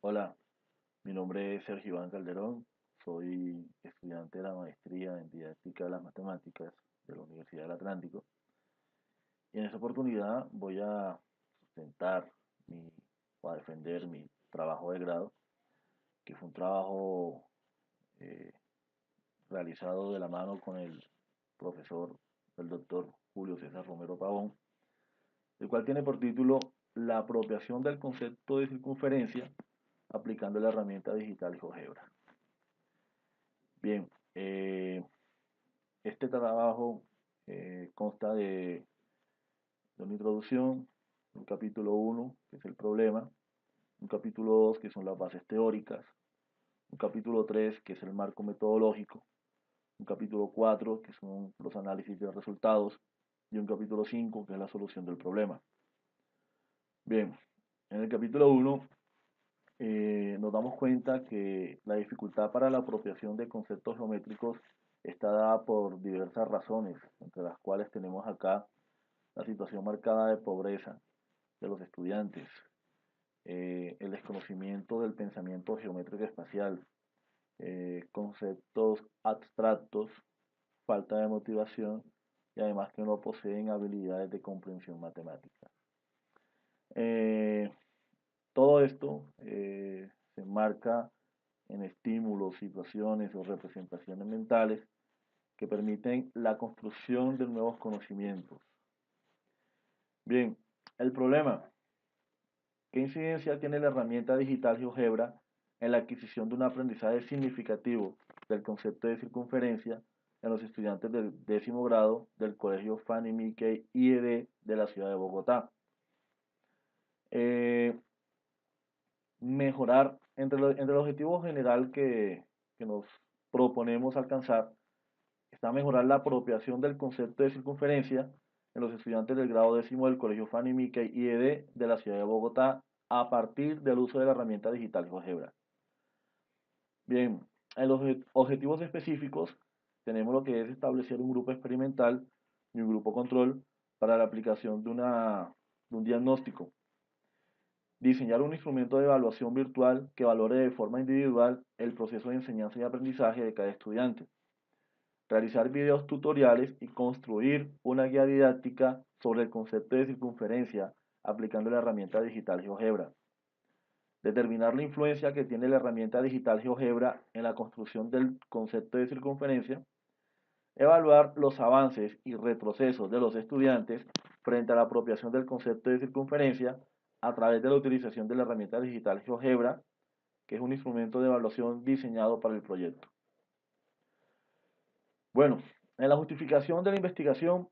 Hola, mi nombre es Sergio Iván Calderón, soy estudiante de la maestría en didáctica de las matemáticas de la Universidad del Atlántico y en esta oportunidad voy a sustentar mi, o a defender mi trabajo de grado, que fue un trabajo eh, realizado de la mano con el profesor, el doctor Julio César Romero Pavón, el cual tiene por título La apropiación del concepto de circunferencia aplicando la herramienta digital GeoGebra. Bien, este trabajo consta de una introducción, un capítulo 1, que es el problema, un capítulo 2, que son las bases teóricas, un capítulo 3, que es el marco metodológico, un capítulo 4, que son los análisis de resultados, y un capítulo 5, que es la solución del problema. Bien, en el capítulo 1 nos damos cuenta que la dificultad para la apropiación de conceptos geométricos está dada por diversas razones, entre las cuales tenemos acá la situación marcada de pobreza de los estudiantes, el desconocimiento del pensamiento geométrico espacial, conceptos abstractos, falta de motivación y además que no poseen habilidades de comprensión matemática. Eh, Todo esto se enmarca en estímulos, situaciones o representaciones mentales que permiten la construcción de nuevos conocimientos. Bien, el problema. ¿Qué incidencia tiene la herramienta digital GeoGebra en la adquisición de un aprendizaje significativo del concepto de circunferencia en los estudiantes del 10º grado del Colegio Fanny Mickey IED de la ciudad de Bogotá? Eh, Mejorar, entre el objetivo general que nos proponemos alcanzar, está mejorar la apropiación del concepto de circunferencia en los estudiantes del grado 10º del Colegio Fanny Mickey IED de la ciudad de Bogotá a partir del uso de la herramienta digital GeoGebra. Bien, en los objetivos específicos tenemos lo que es establecer un grupo experimental y un grupo control para la aplicación de un diagnóstico, diseñar un instrumento de evaluación virtual que valore de forma individual el proceso de enseñanza y aprendizaje de cada estudiante, realizar videos tutoriales y construir una guía didáctica sobre el concepto de circunferencia aplicando la herramienta digital GeoGebra. Determinar la influencia que tiene la herramienta digital GeoGebra en la construcción del concepto de circunferencia. Evaluar los avances y retrocesos de los estudiantes frente a la apropiación del concepto de circunferencia a través de la utilización de la herramienta digital GeoGebra, que es un instrumento de evaluación diseñado para el proyecto. Bueno, en la justificación de la investigación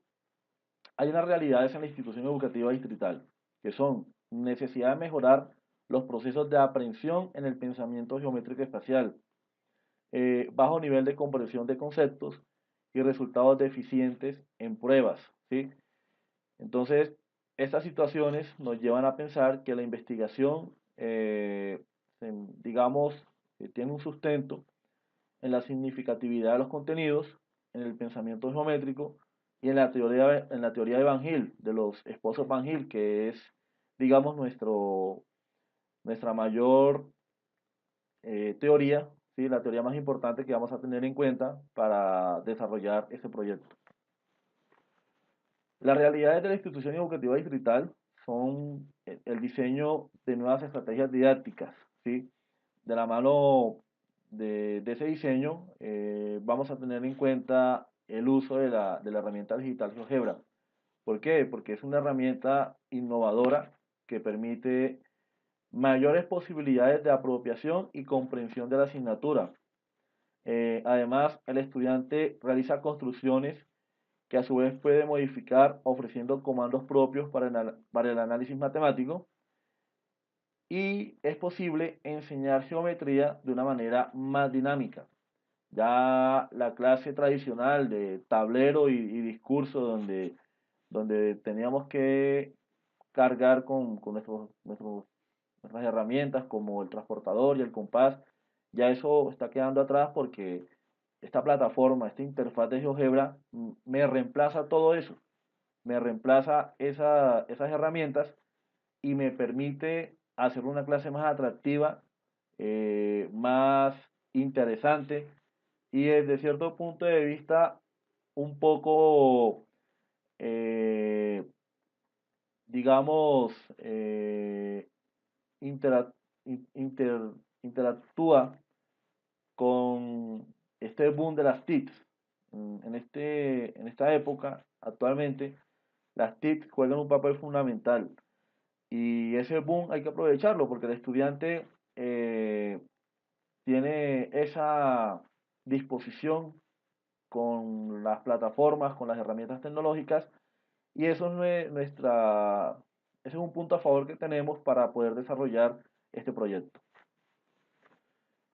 hay unas realidades en la institución educativa distrital, que son necesidad de mejorar los procesos de aprehensión en el pensamiento geométrico espacial, bajo nivel de comprensión de conceptos y resultados deficientes en pruebas, ¿sí? Entonces, estas situaciones nos llevan a pensar que la investigación, digamos, tiene un sustento en la significatividad de los contenidos, en el pensamiento geométrico y en la teoría de Van Hill, de los esposos Van Hill, que es, digamos, nuestra mayor teoría, ¿sí? La teoría más importante que vamos a tener en cuenta para desarrollar este proyecto. Las realidades de la institución educativa distrital son el diseño de nuevas estrategias didácticas, ¿sí? De la mano de ese diseño, vamos a tener en cuenta el uso de la herramienta digital GeoGebra. ¿Por qué? Porque es una herramienta innovadora que permite mayores posibilidades de apropiación y comprensión de la asignatura. Además, el estudiante realiza construcciones que a su vez puede modificar ofreciendo comandos propios para el análisis matemático y es posible enseñar geometría de una manera más dinámica. Ya la clase tradicional de tablero y discurso donde teníamos que cargar con nuestras herramientas como el transportador y el compás, ya eso está quedando atrás porque esta plataforma, esta interfaz de GeoGebra me reemplaza todo eso, me reemplaza esas herramientas y me permite hacer una clase más atractiva más interesante y desde cierto punto de vista un poco, eh, digamos, intera- in- inter- interactúa con este boom de las TICs. En esta época, actualmente, las TIC juegan un papel fundamental y ese boom hay que aprovecharlo porque el estudiante eh, tiene esa disposición con las plataformas, con las herramientas tecnológicas y eso es ese es un punto a favor que tenemos para poder desarrollar este proyecto.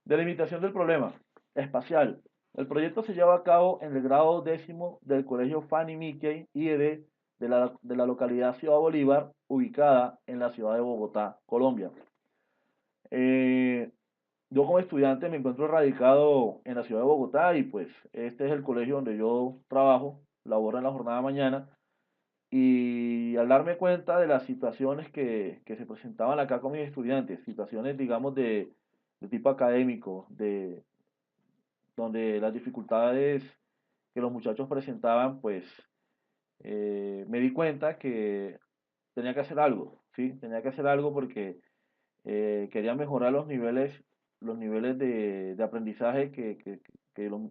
Delimitación del problema espacial. El proyecto se lleva a cabo en el grado décimo del Colegio Fanny Mickey IED de la localidad Ciudad Bolívar, ubicada en la ciudad de Bogotá, Colombia. Eh, yo como estudiante me encuentro radicado en la ciudad de Bogotá y pues este es el colegio donde yo trabajo, laboro en la jornada de mañana y al darme cuenta de las situaciones que se presentaban acá con mis estudiantes, situaciones digamos de tipo académico, donde las dificultades que los muchachos presentaban, pues me di cuenta que tenía que hacer algo, ¿sí? Tenía que hacer algo porque quería mejorar los niveles de aprendizaje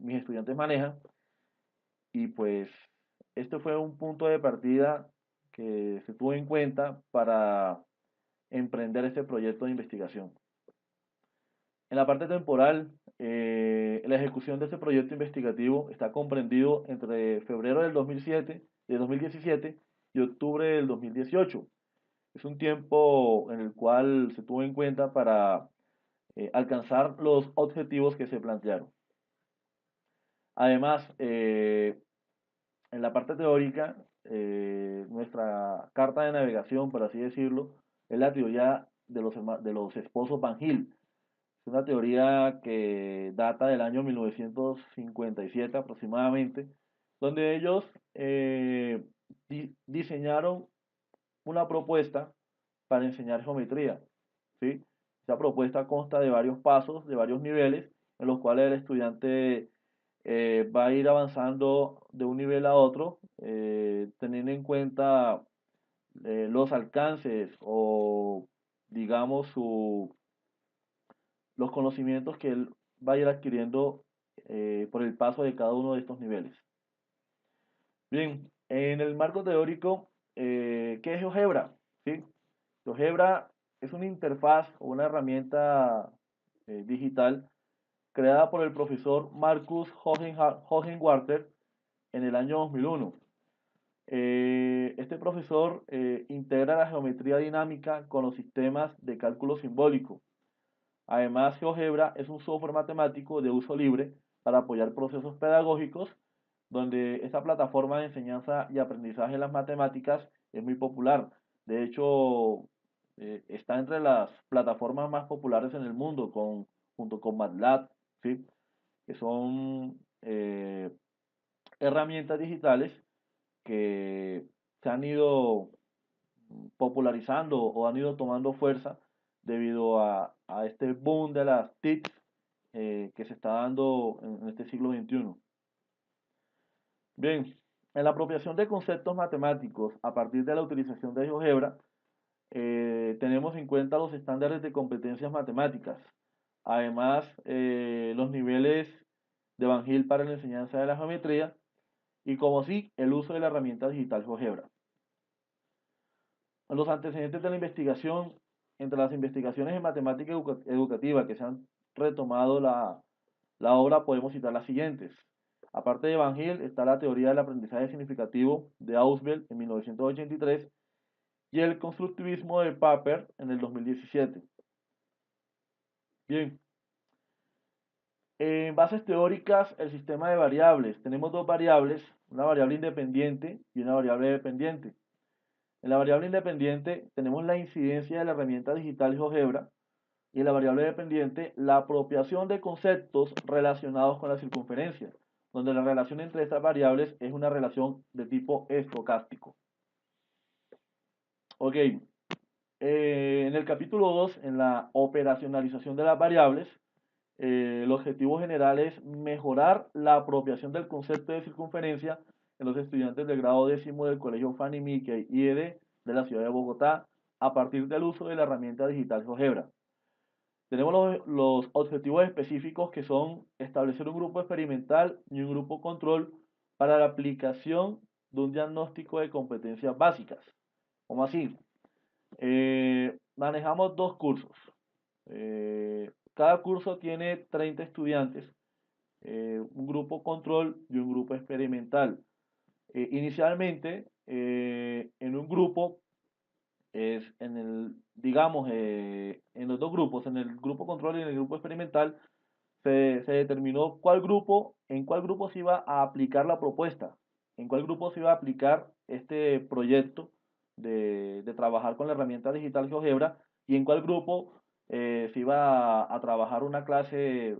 mis estudiantes manejan y pues este fue un punto de partida que se tuvo en cuenta para emprender este proyecto de investigación. En la parte temporal, la ejecución de este proyecto investigativo está comprendido entre febrero de 2017 y octubre del 2018. Es un tiempo en el cual se tuvo en cuenta para alcanzar los objetivos que se plantearon. Además, en la parte teórica, nuestra carta de navegación, por así decirlo, es la teoría de los esposos Van Gil. Es una teoría que data del año 1957 aproximadamente, donde ellos diseñaron una propuesta para enseñar geometría, ¿sí? Esa propuesta consta de varios pasos, de varios niveles, en los cuales el estudiante va a ir avanzando de un nivel a otro, teniendo en cuenta los alcances o, digamos, los conocimientos que él va a ir adquiriendo por el paso de cada uno de estos niveles. Bien, en el marco teórico, ¿qué es GeoGebra? ¿Sí? GeoGebra es una interfaz o una herramienta digital creada por el profesor Marcus Hohenwarter en el año 2001. Este profesor integra la geometría dinámica con los sistemas de cálculo simbólico. Además, GeoGebra es un software matemático de uso libre para apoyar procesos pedagógicos, donde esta plataforma de enseñanza y aprendizaje en las matemáticas es muy popular. De hecho, está entre las plataformas más populares en el mundo, junto con MATLAB, ¿sí? Que son herramientas digitales que se han ido popularizando o han ido tomando fuerza debido a este boom de las TICs que se está dando en este siglo XXI. Bien, en la apropiación de conceptos matemáticos a partir de la utilización de GeoGebra, tenemos en cuenta los estándares de competencias matemáticas, además los niveles de Van Gil para la enseñanza de la geometría y como sí, el uso de la herramienta digital GeoGebra. Los antecedentes de la investigación, entre las investigaciones en matemática educativa que se han retomado la obra, podemos citar las siguientes. Aparte de Van Gil, está la teoría del aprendizaje significativo de Ausubel en 1983 y el constructivismo de Papert en el 2017. Bien, en bases teóricas, el sistema de variables. Tenemos dos variables, una variable independiente y una variable dependiente. En la variable independiente tenemos la incidencia de la herramienta digital GeoGebra y en la variable dependiente la apropiación de conceptos relacionados con la circunferencia, donde la relación entre estas variables es una relación de tipo estocástico. Ok, En el capítulo 2, en la operacionalización de las variables, el objetivo general es mejorar la apropiación del concepto de circunferencia en los estudiantes del grado décimo del Colegio Fanny Mickey IED de la ciudad de Bogotá a partir del uso de la herramienta digital GeoGebra. Tenemos los objetivos específicos que son establecer un grupo experimental y un grupo control para la aplicación de un diagnóstico de competencias básicas. ¿Cómo así? Manejamos dos cursos. Cada curso tiene 30 estudiantes, un grupo control y un grupo experimental. Inicialmente, en un grupo es en el, digamos, en los dos grupos, en el grupo control y en el grupo experimental, se determinó en cuál grupo se iba a aplicar la propuesta, en cuál grupo se iba a aplicar este proyecto de trabajar con la herramienta digital GeoGebra y en cuál grupo se iba a trabajar una clase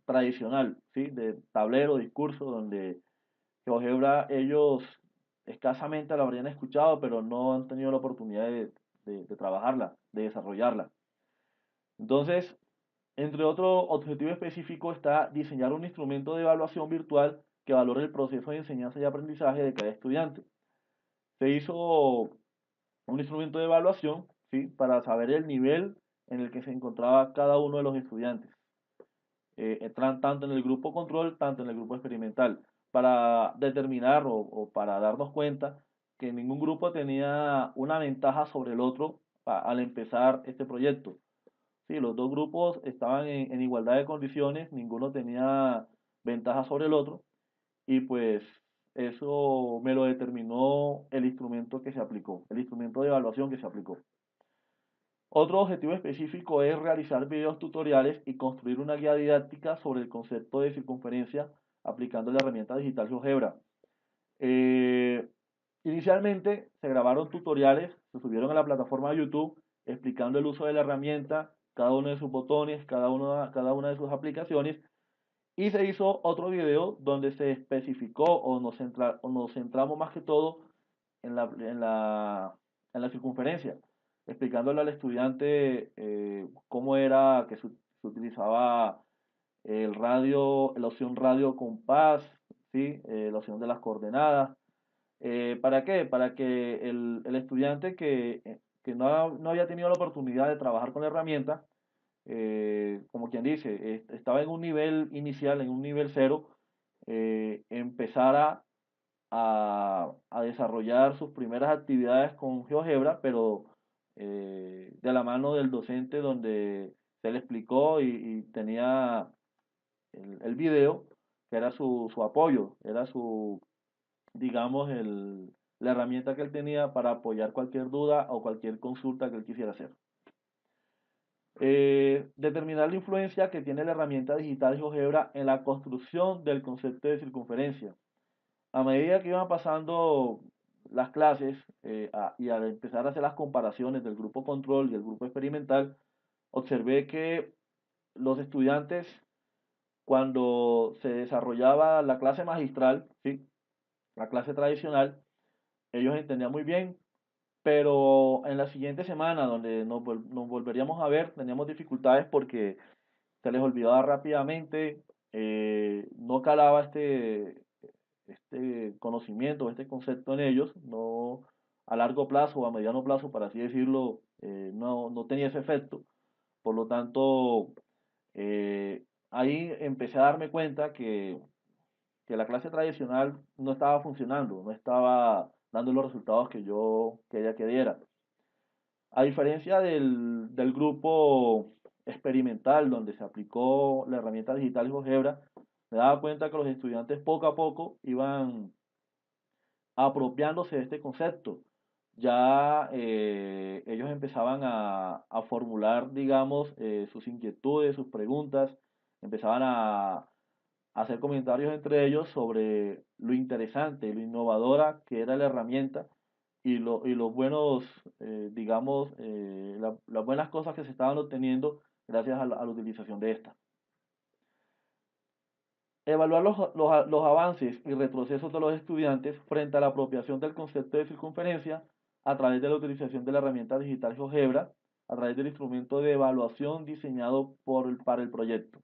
tradicional, ¿sí? De tablero, discurso, donde GeoGebra ellos escasamente la habrían escuchado, pero no han tenido la oportunidad de trabajarla, de desarrollarla. Entonces, entre otro objetivo específico está diseñar un instrumento de evaluación virtual que valore el proceso de enseñanza y aprendizaje de cada estudiante. Se hizo un instrumento de evaluación, ¿sí? Para saber el nivel en el que se encontraba cada uno de los estudiantes, tanto en el grupo control, tanto en el grupo experimental, para determinar o para darnos cuenta que ningún grupo tenía una ventaja sobre el otro al empezar este proyecto. Sí, los dos grupos estaban en igualdad de condiciones, ninguno tenía ventaja sobre el otro y pues eso me lo determinó el instrumento que se aplicó, el instrumento de evaluación que se aplicó. Otro objetivo específico es realizar videos tutoriales y construir una guía didáctica sobre el concepto de circunferencia aplicando la herramienta digital GeoGebra. Eh, Inicialmente se grabaron tutoriales, se subieron a la plataforma de YouTube explicando el uso de la herramienta, cada uno de sus botones, cada una de sus aplicaciones, y se hizo otro video donde se especificó o nos centramos más que todo en en la circunferencia, explicándole al estudiante cómo era que se utilizaba el radio, la opción radio compás, ¿sí? La opción de las coordenadas. ¿Para qué? Para que el estudiante que no había tenido la oportunidad de trabajar con la herramienta, como quien dice, estaba en un nivel inicial, en un nivel cero, empezara a desarrollar sus primeras actividades con GeoGebra, pero de la mano del docente donde se le explicó y tenía el video, que era su apoyo, era digamos, la herramienta que él tenía para apoyar cualquier duda o cualquier consulta que él quisiera hacer. Determinar la influencia que tiene la herramienta digital GeoGebra en la construcción del concepto de circunferencia. A medida que iban pasando las clases y al empezar a hacer las comparaciones del grupo control y el grupo experimental, observé que los estudiantes, cuando se desarrollaba la clase magistral, ¿sí? La clase tradicional, ellos entendían muy bien, pero en la siguiente semana, donde nos volveríamos a ver, teníamos dificultades porque se les olvidaba rápidamente, no calaba este conocimiento, este concepto en ellos, no a largo plazo o a mediano plazo, para así decirlo, no tenía ese efecto. Por lo tanto, ahí empecé a darme cuenta que la clase tradicional no estaba funcionando, no estaba dando los resultados que yo quería que diera. A diferencia del grupo experimental donde se aplicó la herramienta digital GeoGebra, me daba cuenta que los estudiantes poco a poco iban apropiándose de este concepto. Ya ellos empezaban a formular, digamos, sus inquietudes, sus preguntas, empezaban a hacer comentarios entre ellos sobre lo interesante y lo innovadora que era la herramienta y los buenos, digamos, las buenas cosas que se estaban obteniendo gracias a la utilización de esta. Evaluar los avances y retrocesos de los estudiantes frente a la apropiación del concepto de circunferencia a través de la utilización de la herramienta digital GeoGebra, a través del instrumento de evaluación diseñado para el proyecto.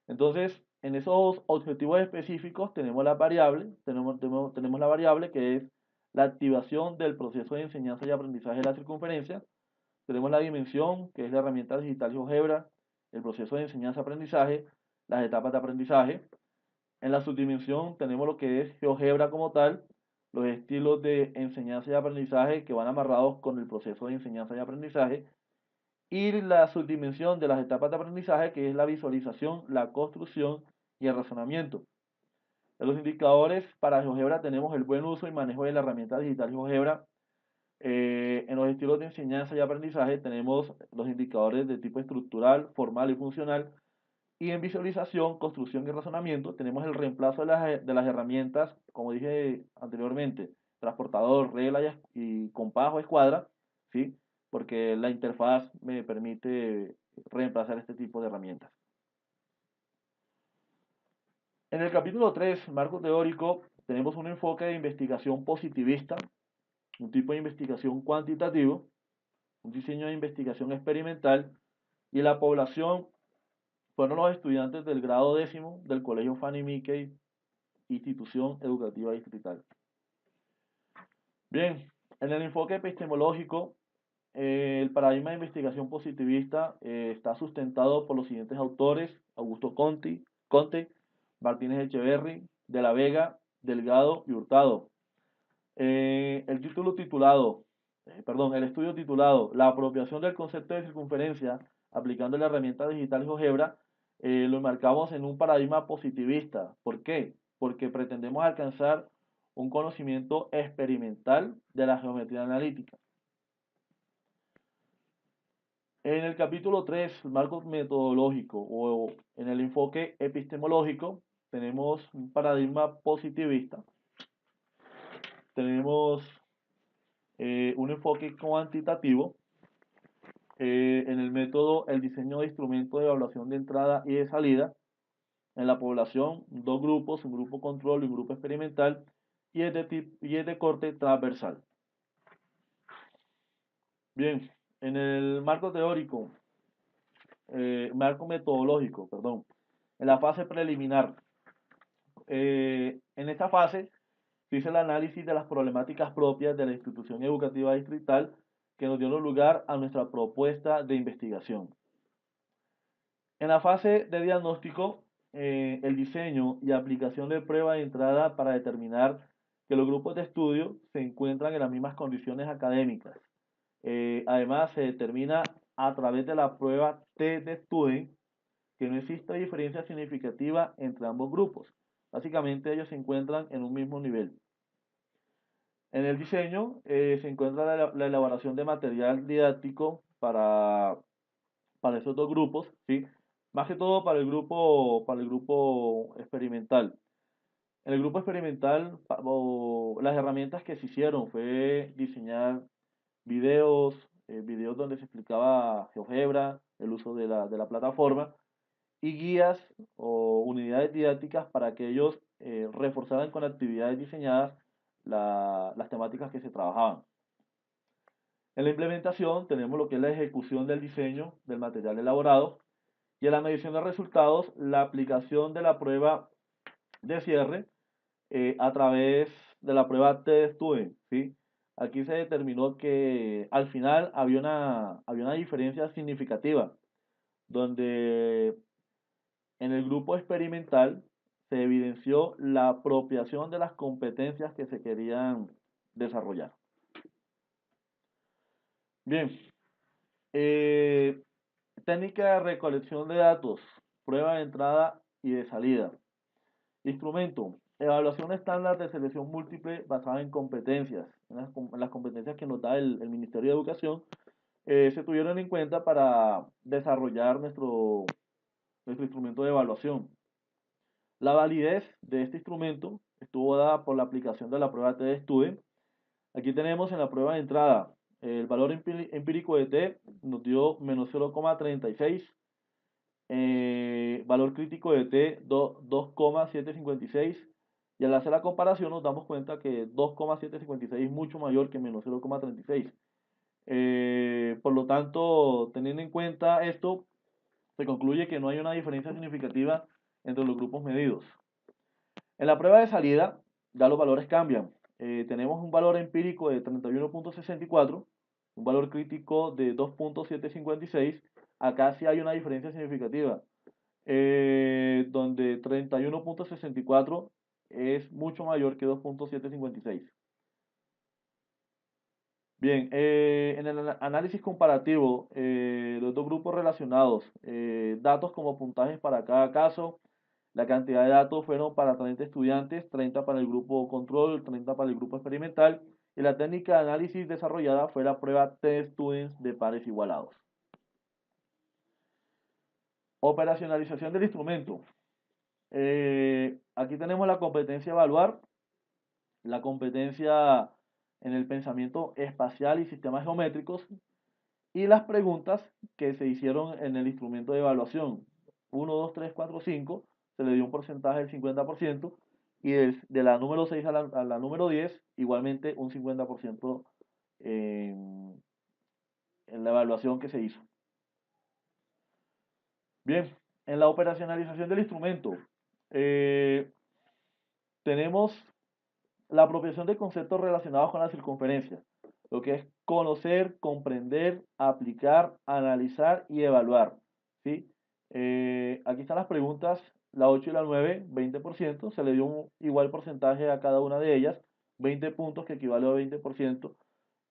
Entonces, en esos objetivos específicos tenemos las variables, tenemos la variable que es la activación del proceso de enseñanza y aprendizaje de la circunferencia, tenemos la dimensión, que es la herramienta digital GeoGebra, el proceso de enseñanza-aprendizaje, las etapas de aprendizaje. En la subdimensión tenemos lo que es GeoGebra como tal, los estilos de enseñanza y aprendizaje que van amarrados con el proceso de enseñanza y aprendizaje, y la subdimensión de las etapas de aprendizaje, que es la visualización, la construcción y el razonamiento. En los indicadores para GeoGebra tenemos el buen uso y manejo de la herramienta digital GeoGebra. En los estilos de enseñanza y aprendizaje tenemos los indicadores de tipo estructural, formal y funcional. Y en visualización, construcción y razonamiento tenemos el reemplazo de las herramientas, como dije anteriormente, transportador, regla y compás o escuadra, ¿sí? Porque la interfaz me permite reemplazar este tipo de herramientas. En el capítulo 3, marco teórico, tenemos un enfoque de investigación positivista, un tipo de investigación cuantitativo, un diseño de investigación experimental, y la población fueron los estudiantes del grado 10º del Colegio Fanny Mickey, institución educativa distrital. Bien, en el enfoque epistemológico, el paradigma de investigación positivista está sustentado por los siguientes autores: Augusto Conte, Martínez Echeverry, De la Vega, Delgado y Hurtado. El estudio titulado La apropiación del concepto de circunferencia aplicando la herramienta digital GeoGebra, lo enmarcamos en un paradigma positivista. ¿Por qué? Porque pretendemos alcanzar un conocimiento experimental de la geometría analítica. En el capítulo 3, marco metodológico, o en el enfoque epistemológico, tenemos un paradigma positivista. Tenemos un enfoque cuantitativo. En el método, el diseño de instrumentos de evaluación de entrada y de salida. En la población, dos grupos, un grupo control y un grupo experimental, y es de corte transversal. Bien, en el marco teórico, marco metodológico, perdón, en la fase preliminar, en esta fase se hizo el análisis de las problemáticas propias de la institución educativa distrital que nos dio lugar a nuestra propuesta de investigación. En la fase de diagnóstico, el diseño y aplicación de pruebas de entrada para determinar que los grupos de estudio se encuentran en las mismas condiciones académicas. Además, se determina a través de la prueba T de Student que no existe diferencia significativa entre ambos grupos. Básicamente, ellos se encuentran en un mismo nivel. En el diseño se encuentra la elaboración de material didáctico para esos dos grupos, ¿sí? Más que todo para el grupo experimental. En el grupo experimental, las herramientas que se hicieron fue diseñar videos, videos donde se explicaba GeoGebra, el uso de la plataforma, y guías o unidades didácticas para que ellos reforzaran con actividades diseñadas las temáticas que se trabajaban. En la implementación tenemos lo que es la ejecución del diseño del material elaborado, y en la medición de resultados, la aplicación de la prueba de cierre a través de la prueba T-Student, ¿sí? Aquí se determinó que al final había una diferencia significativa, donde en el grupo experimental se evidenció la apropiación de las competencias que se querían desarrollar. Bien, eh, técnica de recolección de datos, prueba de entrada y de salida. Instrumento, evaluación estándar de selección múltiple basada en competencias. En las competencias que nos da el Ministerio de Educación, se tuvieron en cuenta para desarrollar nuestro instrumento de evaluación. La validez de este instrumento estuvo dada por la aplicación de la prueba T de Student. Aquí tenemos en la prueba de entrada el valor empírico de T nos dio menos 0,36. Valor crítico de T 2,756. Y al hacer la comparación nos damos cuenta que 2,756 es mucho mayor que menos 0,36. Por lo tanto, teniendo en cuenta esto, se concluye que no hay una diferencia significativa entre los grupos medidos. En la prueba de salida, ya los valores cambian. Tenemos un valor empírico de 31,64, un valor crítico de 2,756. Acá sí hay una diferencia significativa, donde 31,64 es mucho mayor que 2,756. Bien, en el análisis comparativo, los dos grupos relacionados, datos como puntajes para cada caso, la cantidad de datos fueron para 30 estudiantes, 30 para el grupo control, 30 para el grupo experimental, y la técnica de análisis desarrollada fue la prueba T-Students de pares igualados. Operacionalización del instrumento. Aquí tenemos la competencia evaluar, la competencia en el pensamiento espacial y sistemas geométricos, y las preguntas que se hicieron en el instrumento de evaluación. 1, 2, 3, 4, 5, se le dio un porcentaje del 50%, y de la número 6 a la número 10, igualmente un 50% en la evaluación que se hizo. Bien, en la operacionalización del instrumento, eh, tenemos la apropiación de conceptos relacionados con la circunferencia, lo que es conocer, comprender, aplicar, analizar y evaluar, ¿sí? Aquí están las preguntas, la 8 y la 9, 20%, se le dio un igual porcentaje a cada una de ellas, 20 puntos que equivale a 20%,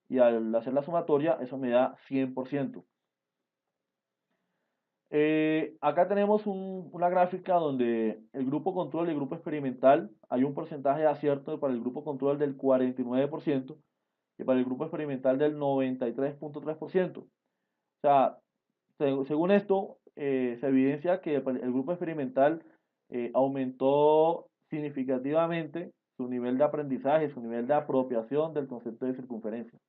y al hacer la sumatoria, eso me da 100%. Acá tenemos una gráfica donde el grupo control y el grupo experimental, hay un porcentaje de acierto para el grupo control del 49% y para el grupo experimental del 93,3%. O sea, según esto, se evidencia que el grupo experimental aumentó significativamente su nivel de aprendizaje, su nivel de apropiación del concepto de circunferencia.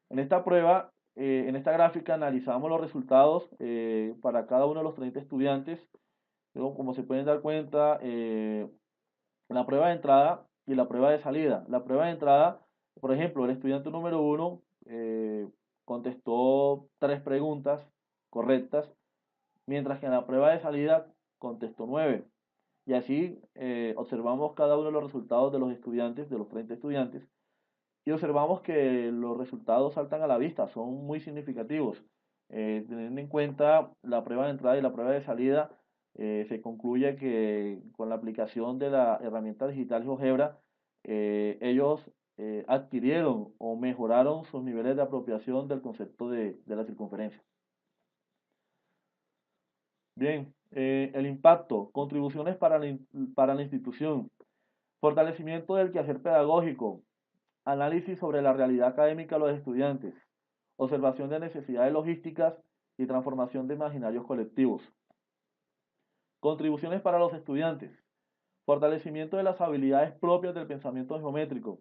En esta prueba, en esta gráfica, analizamos los resultados para cada uno de los 30 estudiantes. Luego, como se pueden dar cuenta, la prueba de entrada y la prueba de salida. La prueba de entrada, por ejemplo, el estudiante número 1 contestó 3 preguntas correctas, mientras que en la prueba de salida contestó 9. Y así observamos cada uno de los resultados de los estudiantes, de los 30 estudiantes, y observamos que los resultados saltan a la vista, son muy significativos. Teniendo en cuenta la prueba de entrada y la prueba de salida, se concluye que con la aplicación de la herramienta digital GeoGebra, ellos adquirieron o mejoraron sus niveles de apropiación del concepto de la circunferencia. Bien, el impacto, contribuciones para la institución, fortalecimiento del quehacer pedagógico, análisis sobre la realidad académica de los estudiantes, observación de necesidades logísticas y transformación de imaginarios colectivos. Contribuciones para los estudiantes, fortalecimiento de las habilidades propias del pensamiento geométrico,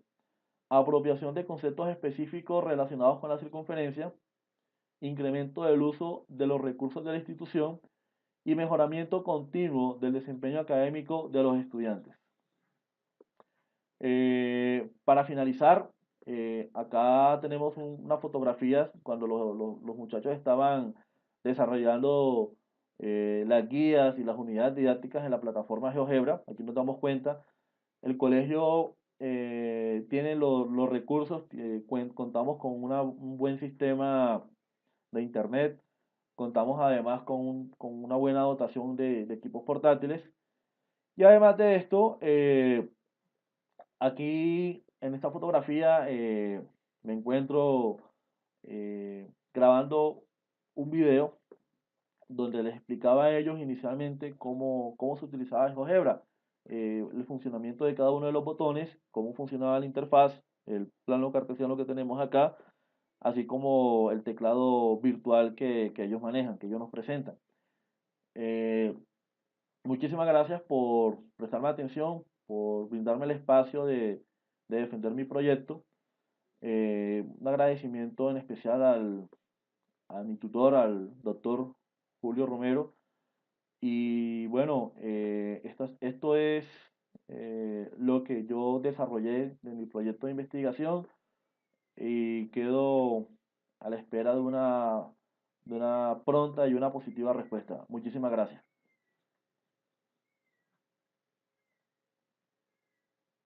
apropiación de conceptos específicos relacionados con la circunferencia, incremento del uso de los recursos de la institución y mejoramiento continuo del desempeño académico de los estudiantes. Para finalizar, acá tenemos unas fotografías cuando los muchachos estaban desarrollando las guías y las unidades didácticas en la plataforma GeoGebra. Aquí nos damos cuenta, el colegio tiene los recursos, contamos con un buen sistema de internet, contamos además con una buena dotación de equipos portátiles, y además de esto, aquí en esta fotografía me encuentro grabando un video donde les explicaba a ellos inicialmente cómo se utilizaba el GeoGebra, el funcionamiento de cada uno de los botones, cómo funcionaba la interfaz, el plano cartesiano que tenemos acá, así como el teclado virtual que ellos manejan, que ellos nos presentan. Eh, Muchísimas gracias por prestarme atención, por brindarme el espacio de defender mi proyecto. Un agradecimiento en especial a mi tutor, al doctor Julio Romero. Y bueno, esto es lo que yo desarrollé de mi proyecto de investigación y quedo a la espera de una pronta y una positiva respuesta. Muchísimas gracias.